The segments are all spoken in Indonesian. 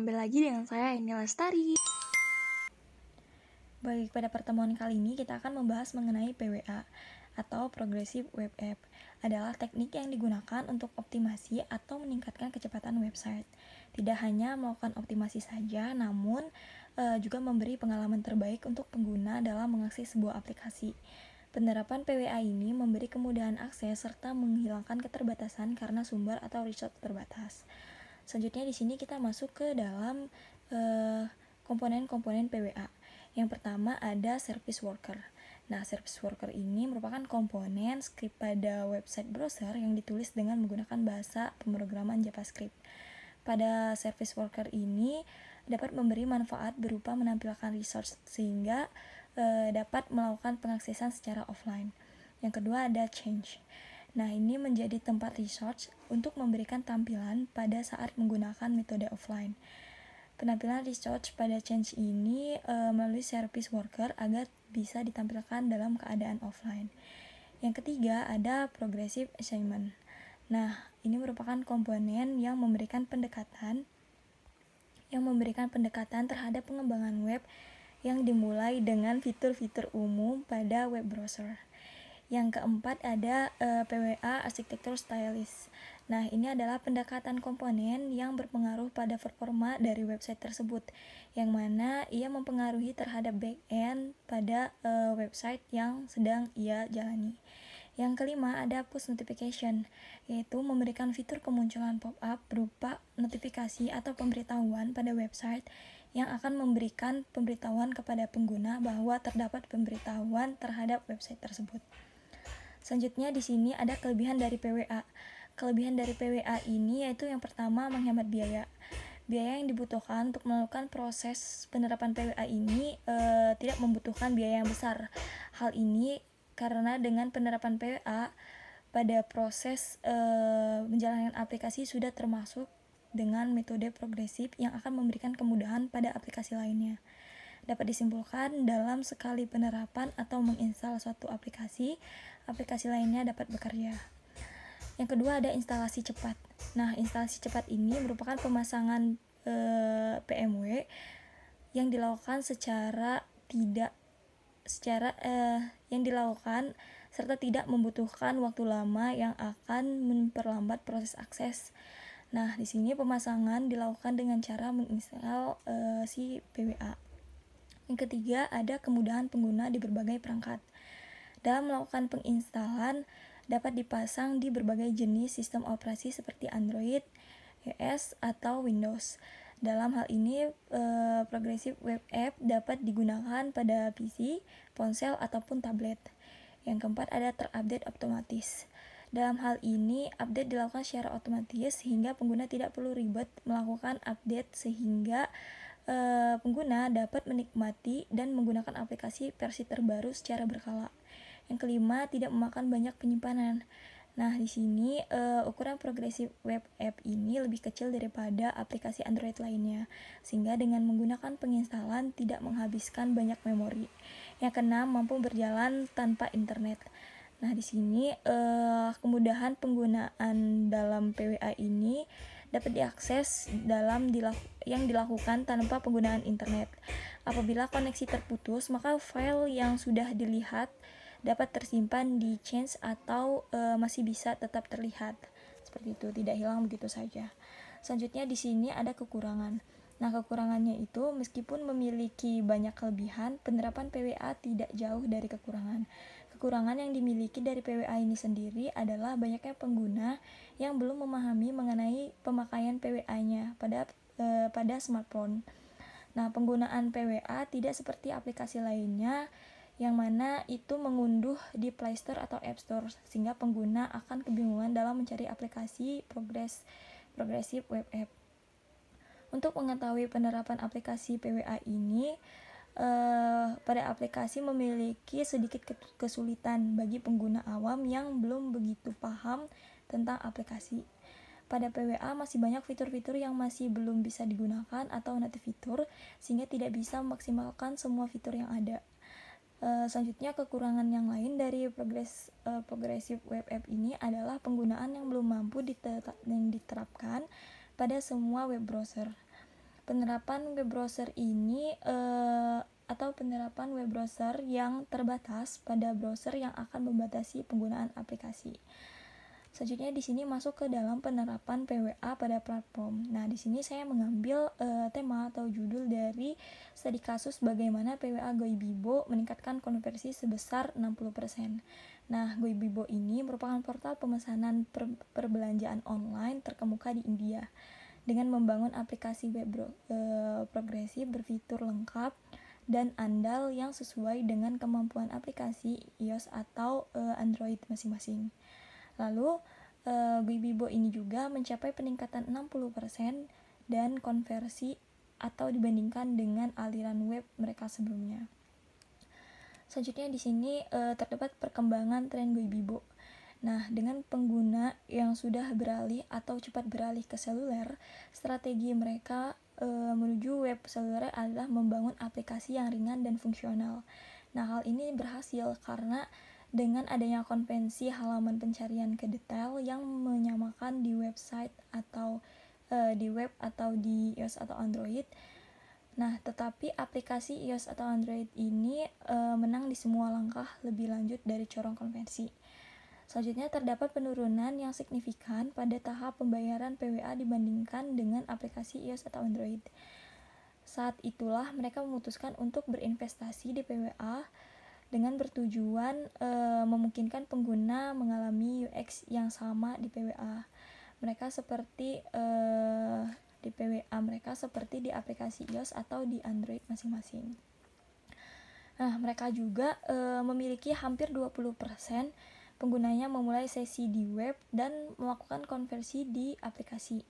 kembali lagi dengan saya Eni Lestari. Baik, pada pertemuan kali ini kita akan membahas mengenai PWA atau Progressive Web App. Adalah teknik yang digunakan untuk optimasi atau meningkatkan kecepatan website. Tidak hanya melakukan optimasi saja, namun juga memberi pengalaman terbaik untuk pengguna dalam mengakses sebuah aplikasi. Penerapan PWA ini memberi kemudahan akses serta menghilangkan keterbatasan karena sumber atau resource terbatas. Selanjutnya di sini kita masuk ke dalam komponen-komponen PWA. Yang pertama ada service worker. Nah, service worker ini merupakan komponen script pada website browser yang ditulis dengan menggunakan bahasa pemrograman JavaScript. Pada service worker ini dapat memberi manfaat berupa menampilkan resource sehingga dapat melakukan pengaksesan secara offline. Yang kedua ada change. Nah, ini menjadi tempat research untuk memberikan tampilan pada saat menggunakan metode offline. Penampilan research pada change ini melalui service worker agar bisa ditampilkan dalam keadaan offline. Yang ketiga ada progressive assignment. Nah, ini merupakan komponen yang memberikan pendekatan terhadap pengembangan web yang dimulai dengan fitur-fitur umum pada web browser. Yang keempat ada PWA Architecture Stylist. Nah, ini adalah pendekatan komponen yang berpengaruh pada performa dari website tersebut, yang mana ia mempengaruhi terhadap back-end pada website yang sedang ia jalani. Yang kelima ada push notification, yaitu memberikan fitur kemunculan pop-up berupa notifikasi atau pemberitahuan pada website yang akan memberikan pemberitahuan kepada pengguna bahwa terdapat pemberitahuan terhadap website tersebut. Selanjutnya di sini ada kelebihan dari PWA. Kelebihan dari PWA ini yaitu yang pertama menghemat biaya. Biaya yang dibutuhkan untuk melakukan proses penerapan PWA ini tidak membutuhkan biaya yang besar. Hal ini karena dengan penerapan PWA pada proses menjalankan aplikasi sudah termasuk dengan metode progresif yang akan memberikan kemudahan pada aplikasi lainnya. Dapat disimpulkan dalam sekali penerapan atau menginstal suatu aplikasi lainnya dapat bekerja. Yang kedua ada instalasi cepat. Nah, instalasi cepat ini merupakan pemasangan PMW yang dilakukan serta tidak membutuhkan waktu lama yang akan memperlambat proses akses. Nah, di sini pemasangan dilakukan dengan cara menginstal si PWA. Yang ketiga ada kemudahan pengguna di berbagai perangkat. Dalam melakukan penginstalan dapat dipasang di berbagai jenis sistem operasi seperti Android, iOS, atau Windows. Dalam hal ini, Progressive Web App dapat digunakan pada PC, ponsel, ataupun tablet. Yang keempat ada terupdate otomatis. Dalam hal ini, update dilakukan secara otomatis sehingga pengguna tidak perlu ribet melakukan update sehingga pengguna dapat menikmati dan menggunakan aplikasi versi terbaru secara berkala. Yang kelima, tidak memakan banyak penyimpanan. Nah, di sini ukuran Progressive Web App ini lebih kecil daripada aplikasi Android lainnya, sehingga dengan menggunakan penginstalan tidak menghabiskan banyak memori. Yang keenam, mampu berjalan tanpa internet. Nah, di sini kemudahan penggunaan dalam PWA ini dapat diakses yang dilakukan tanpa penggunaan internet. Apabila koneksi terputus, maka file yang sudah dilihat dapat tersimpan di change atau masih bisa tetap terlihat. Seperti itu, tidak hilang begitu saja. Selanjutnya di sini ada kekurangan. Nah, kekurangannya itu meskipun memiliki banyak kelebihan, penerapan PWA tidak jauh dari kekurangan. Kekurangan yang dimiliki dari PWA ini sendiri adalah banyaknya pengguna yang belum memahami mengenai pemakaian PWA-nya pada smartphone. Nah, penggunaan PWA tidak seperti aplikasi lainnya yang mana itu mengunduh di Play Store atau App Store sehingga pengguna akan kebingungan dalam mencari aplikasi Progressive Web App. Untuk mengetahui penerapan aplikasi PWA ini, pada aplikasi memiliki sedikit kesulitan bagi pengguna awam yang belum begitu paham tentang aplikasi. Pada PWA masih banyak fitur-fitur yang masih belum bisa digunakan atau native fitur sehingga tidak bisa memaksimalkan semua fitur yang ada. Selanjutnya kekurangan yang lain dari Progressive Web App ini adalah penggunaan yang belum mampu diterapkan pada semua web browser. Penerapan web browser ini atau penerapan web browser yang terbatas pada browser yang akan membatasi penggunaan aplikasi. Selanjutnya di sini masuk ke dalam penerapan PWA pada platform. Nah, di sini saya mengambil tema atau judul dari studi kasus bagaimana PWA Goibibo meningkatkan konversi sebesar 60%. Nah, Goibibo ini merupakan portal pemesanan perbelanjaan online terkemuka di India dengan membangun aplikasi web progresif berfitur lengkap dan andal yang sesuai dengan kemampuan aplikasi iOS atau Android masing-masing. Lalu Goibibo ini juga mencapai peningkatan 60% dan konversi atau dibandingkan dengan aliran web mereka sebelumnya. Selanjutnya di sini terdapat perkembangan tren Goibibo. Nah, dengan pengguna yang sudah beralih atau cepat beralih ke seluler, strategi mereka menuju web seluler adalah membangun aplikasi yang ringan dan fungsional. Nah, hal ini berhasil karena dengan adanya konvensi halaman pencarian ke detail yang menyamakan di website atau di web atau di iOS atau Android. Nah, tetapi aplikasi iOS atau Android ini menang di semua langkah lebih lanjut dari corong konvensi. Selanjutnya terdapat penurunan yang signifikan pada tahap pembayaran PWA dibandingkan dengan aplikasi iOS atau Android. Saat itulah mereka memutuskan untuk berinvestasi di PWA dengan bertujuan memungkinkan pengguna mengalami UX yang sama di PWA. Mereka seperti di PWA mereka seperti di aplikasi iOS atau di Android masing-masing. Nah, mereka juga memiliki hampir 20% penggunanya memulai sesi di web dan melakukan konversi di aplikasi.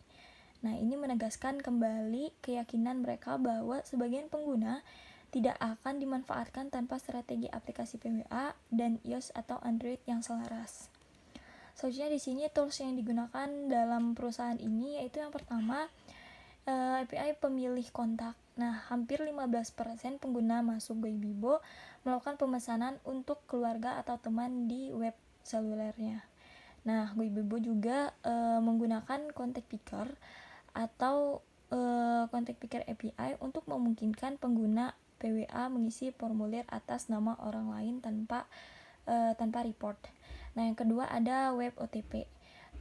Nah, ini menegaskan kembali keyakinan mereka bahwa sebagian pengguna tidak akan dimanfaatkan tanpa strategi aplikasi PWA dan iOS atau Android yang selaras. Selanjutnya di sini tools yang digunakan dalam perusahaan ini yaitu yang pertama API pemilih kontak. Nah, hampir 15% pengguna masuk Goibibo melakukan pemesanan untuk keluarga atau teman di web selulernya. Nah, Goibibo juga menggunakan contact picker atau contact picker API untuk memungkinkan pengguna PWA mengisi formulir atas nama orang lain tanpa report. Nah, yang kedua ada web OTP.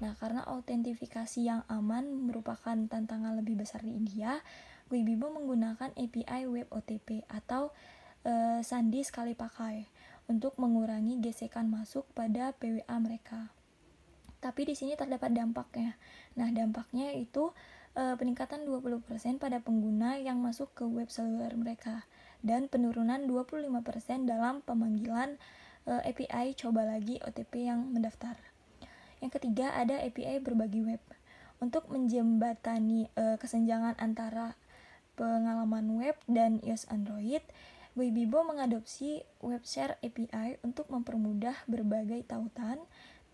Nah, karena autentifikasi yang aman merupakan tantangan lebih besar di India, Goibibo menggunakan API web OTP atau sandi sekali pakai untuk mengurangi gesekan masuk pada PWA mereka. Tapi di sini terdapat dampaknya. Nah, dampaknya itu peningkatan 20% pada pengguna yang masuk ke web seluler mereka dan penurunan 25% dalam pemanggilan API coba lagi OTP yang mendaftar. Yang ketiga ada API berbagi web. Untuk menjembatani kesenjangan antara pengalaman web dan iOS Android, Goibibo mengadopsi web share API untuk mempermudah berbagai tautan,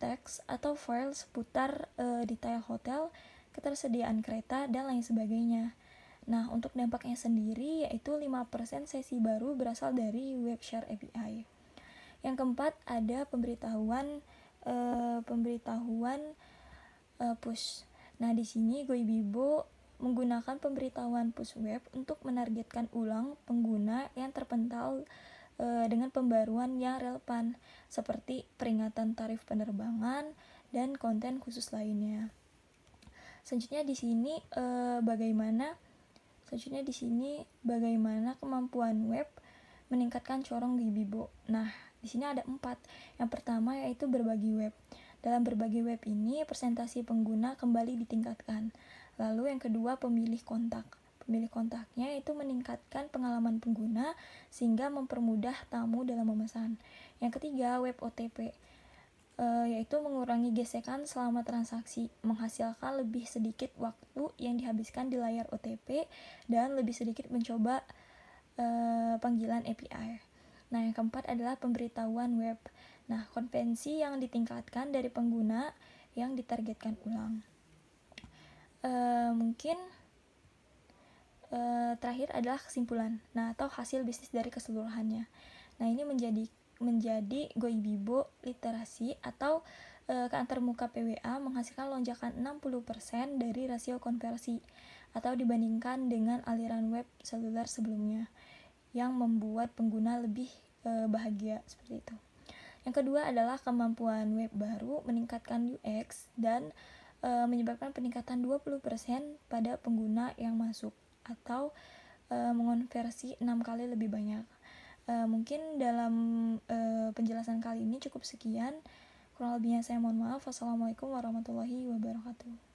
teks, atau file seputar detail hotel, ketersediaan kereta, dan lain sebagainya. Nah, untuk dampaknya sendiri yaitu 5% sesi baru berasal dari web share API. Yang keempat ada pemberitahuan push. Nah, di sini Goibibo menggunakan pemberitahuan push web untuk menargetkan ulang pengguna yang terpental dengan pembaruan yang relevan seperti peringatan tarif penerbangan dan konten khusus lainnya. Selanjutnya di sini bagaimana kemampuan web meningkatkan corong Goibibo. Nah, di sini ada 4. Yang pertama yaitu berbagi web. Dalam berbagi web ini presentasi pengguna kembali ditingkatkan. Lalu yang kedua pemilih kontak. Pemilih kontaknya itu meningkatkan pengalaman pengguna sehingga mempermudah tamu dalam memesan. Yang ketiga web OTP, yaitu mengurangi gesekan selama transaksi, menghasilkan lebih sedikit waktu yang dihabiskan di layar OTP dan lebih sedikit mencoba panggilan API. Nah, yang keempat adalah pemberitahuan web. Nah, konvensi yang ditingkatkan dari pengguna yang ditargetkan ulang. Mungkin terakhir adalah kesimpulan. Nah, atau hasil bisnis dari keseluruhannya. Nah, ini menjadi Goibibo literasi atau keantarmuka PWA menghasilkan lonjakan 60% dari rasio konversi atau dibandingkan dengan aliran web seluler sebelumnya yang membuat pengguna lebih bahagia seperti itu. Yang kedua adalah kemampuan web baru meningkatkan UX dan menyebabkan peningkatan 20% pada pengguna yang masuk atau mengonversi 6 kali lebih banyak. Mungkin dalam penjelasan kali ini cukup sekian. Kurang lebihnya saya mohon maaf. Wassalamualaikum warahmatullahi wabarakatuh.